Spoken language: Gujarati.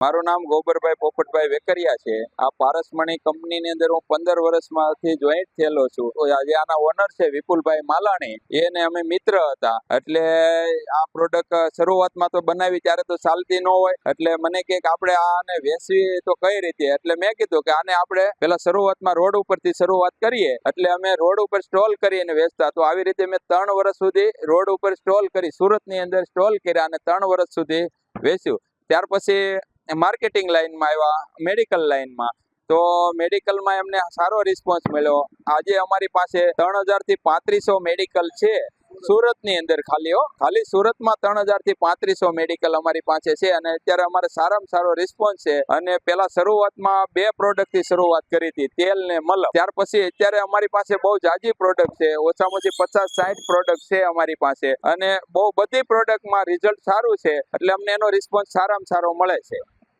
મારું નામ ગોબરભાઈ પોપટભાઈ વેકરિયા છે। આ પારસમણી કંપનીની અંદર હું 15 વર્ષમાંથી જોઈન્ટ થયેલો છું। આજે આના ઓનર છે વિપુલભાઈ માલાણી, એને અમે મિત્ર હતા। એટલે આ પ્રોડક્ટ શરૂઆતમાં તો બનાવી ત્યારે તો ચાલતી ન હોય, એટલે મને કે આપણે આને વેચવી તો કઈ રીતે, એટલે મેં કીધું કે આને આપણે પેલા શરૂઆતમાં રોડ ઉપરથી શરૂઆત કરીએ। એટલે અમે રોડ ઉપર સ્ટોલ કરીને વેચતા। તો આવી રીતે મેં 3 વર્ષ સુધી રોડ ઉપર સ્ટોલ કરી, સુરતની અંદર સ્ટોલ કર્યા અને 3 વર્ષ સુધી વેચ્યું। ત્યાર પછી માર્કેટિંગ લાઈનમાં આવ્યા, મેડિકલ લાઈનમાં। તો મેડિકલમાં એમને સારો રિસ્પોન્સ મળ્યો। આજે અમારી પાસે 3000 થી 3500 મેડિકલ છે સુરતની અંદર। ખાલી સુરતમાં 3000 થી 3500 મેડિકલ અમારી પાસે છે અને અત્યારે અમારે સારામાં સારો રિસ્પોન્સ છે। અને પેલા શરૂઆતમાં 2 પ્રોડક્ટ થી શરૂઆત કરી હતી, તેલ ને મલમ। ત્યાર પછી અત્યારે અમારી પાસે બહુ જાજી પ્રોડક્ટ છે, ઓછામાં ઓછી 50-60 પ્રોડક્ટ છે અમારી પાસે, અને બહુ બધી પ્રોડક્ટમાં રિઝલ્ટ સારું છે, એટલે અમને એનો રિસ્પોન્સ સારામાં સારો મળે છે।